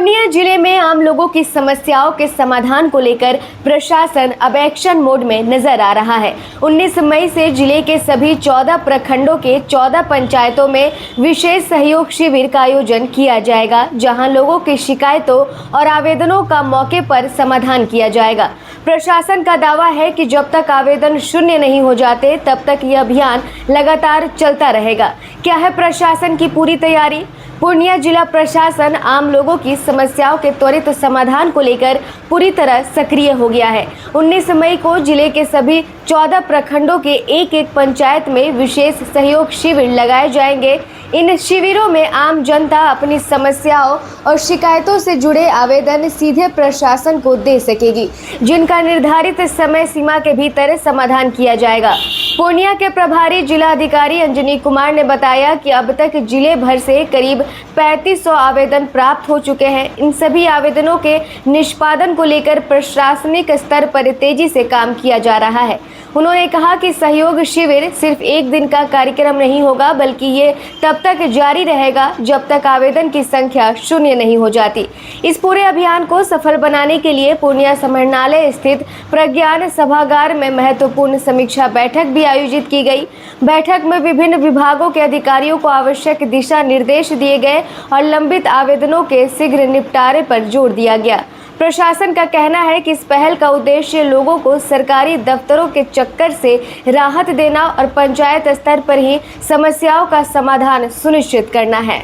पूर्णिया जिले में आम लोगों की समस्याओं के समाधान को लेकर प्रशासन अब एक्शन मोड में नजर आ रहा है। 19 मई से जिले के सभी 14 प्रखंडों के 14 पंचायतों में विशेष सहयोग शिविर का आयोजन किया जाएगा, जहां लोगों की शिकायतों और आवेदनों का मौके पर समाधान किया जाएगा। प्रशासन का दावा है कि जब तक आवेदन शून्य नहीं हो जाते तब तक ये अभियान लगातार चलता रहेगा। क्या है प्रशासन की पूरी तैयारी? पूर्णिया जिला प्रशासन आम लोगों की समस्याओं के त्वरित समाधान को लेकर पूरी तरह सक्रिय हो गया है। 19 मई को जिले के सभी 14 प्रखंडों के एक पंचायत में विशेष सहयोग शिविर लगाए जाएंगे। इन शिविरों में आम जनता अपनी समस्याओं और शिकायतों से जुड़े आवेदन सीधे प्रशासन को दे सकेगी, जिनका निर्धारित समय सीमा के भीतर समाधान किया जाएगा। पूर्णिया के प्रभारी जिला अधिकारी अंजनी कुमार ने बताया कि अब तक जिले भर से करीब 3500 आवेदन प्राप्त हो चुके हैं। इन सभी आवेदनों के निष्पादन को लेकर प्रशासनिक स्तर पर तेजी से काम किया जा रहा है। उन्होंने कहा कि सहयोग शिविर सिर्फ एक दिन का कार्यक्रम नहीं होगा, बल्कि ये तब तक जारी रहेगा जब तक आवेदन की संख्या शून्य नहीं हो जाती। इस पूरे अभियान को सफल बनाने के लिए पूर्णिया समाहरणालय स्थित प्रज्ञान सभागार में महत्वपूर्ण समीक्षा बैठक भी आयोजित की गई। बैठक में विभिन्न विभागों के अधिकारियों को आवश्यक दिशा निर्देश दिए गए और लंबित आवेदनों के शीघ्र निपटारे पर जोर दिया गया। प्रशासन का कहना है कि इस पहल का उद्देश्य लोगों को सरकारी दफ्तरों के चक्कर से राहत देना और पंचायत स्तर पर ही समस्याओं का समाधान सुनिश्चित करना है।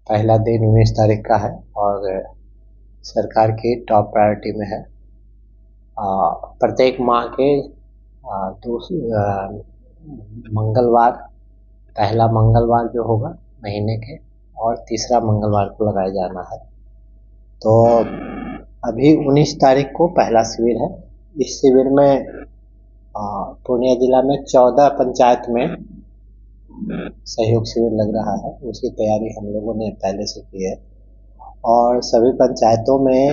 पहला दिन 19 तारीख का है और सरकार की टॉप प्रायोरिटी में है। प्रत्येक माह के मंगलवार, पहला मंगलवार जो होगा महीने के और तीसरा मंगलवार को लगाया जाना है। तो अभी 19 तारीख को पहला शिविर है। इस शिविर में पूर्णिया जिला में 14 पंचायत में सहयोग शिविर लग रहा है। उसकी तैयारी हम लोगों ने पहले से की है और सभी पंचायतों में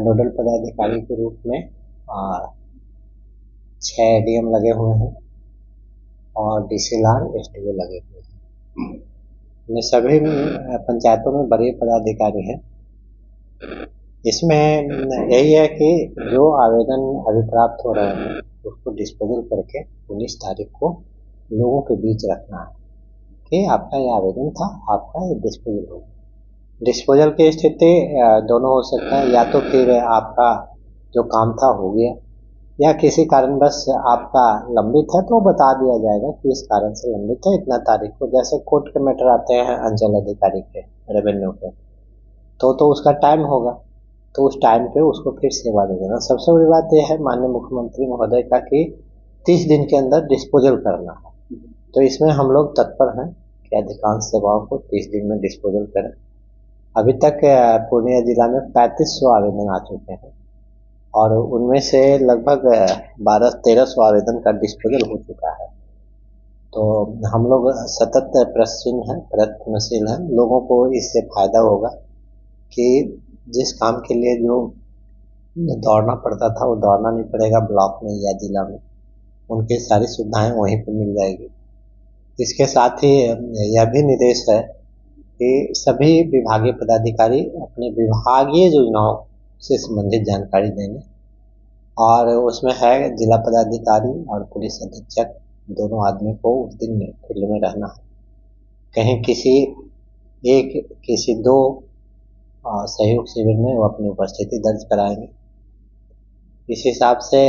नोडल पदाधिकारी के रूप में 6 एडीएम लगे हुए हैं और डीसीएलआर एसडीओ लगे हुए हैं। इनमें सभी पंचायतों में बड़े पदाधिकारी हैं। इसमें यही है कि जो आवेदन अभी प्राप्त हो रहे हैं उसको डिस्पोजल करके 19 तारीख को लोगों के बीच रखना है कि आपका ये आवेदन था, आपका ये डिस्पोजल होगा। डिस्पोजल की स्थिति दोनों हो सकता है, या तो फिर आपका जो काम था हो गया या किसी कारणवश आपका लंबित है तो बता दिया जाएगा कि इस कारण से लंबित है इतना तारीख को। जैसे कोर्ट के मैटर आते हैं अंचल अधिकारी के, रेवेन्यू के, तो उसका टाइम होगा, तो उस टाइम पे उसको फिर सेवा दे देना। सबसे बड़ी बात यह है माननीय मुख्यमंत्री महोदय का कि 30 दिन के अंदर डिस्पोजल करना है। तो इसमें हम लोग तत्पर हैं कि अधिकांश सेवाओं को 30 दिन में डिस्पोजल करें। अभी तक पूर्णिया जिला में 3500 आवेदन आ चुके हैं और उनमें से लगभग 1200-1300 आवेदन का डिस्पोजल हो चुका है। तो हम लोग सतत प्रयत्नशील हैं। लोगों को इससे फायदा होगा कि जिस काम के लिए जो दौड़ना पड़ता था वो दौड़ना नहीं पड़ेगा ब्लॉक में या जिला में, उनकी सारी सुविधाएं वहीं पर मिल जाएगी। इसके साथ ही यह भी निर्देश है कि सभी विभागीय पदाधिकारी अपने विभागीय योजनाओं से संबंधित जानकारी देंगे और उसमें है जिला पदाधिकारी और पुलिस अधीक्षक दोनों आदमी को उस दिन में फील्ड में रहना है। कहीं किसी दो सहयोग शिविर में वो अपनी उपस्थिति दर्ज कराएंगे। इस हिसाब से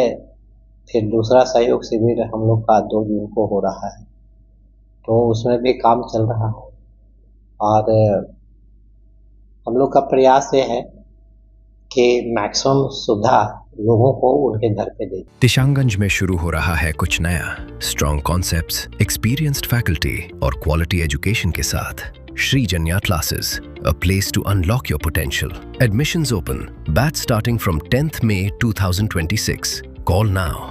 फिर दूसरा सहयोग शिविर हम लोग का 2 जून को हो रहा है, तो उसमें भी काम चल रहा है और हम लोग का प्रयास ये है कि मैक्सिमम सुविधा लोगों को उनके घर पे दे। दिशांगंज में शुरू हो रहा है कुछ नया। स्ट्रॉन्ग कॉन्सेप्ट्स, एक्सपीरियंस्ड फैकल्टी और क्वालिटी एजुकेशन के साथ Sri Janya Classes, a place to unlock your potential. Admissions open. Batch starting from 10th May 2026. Call now.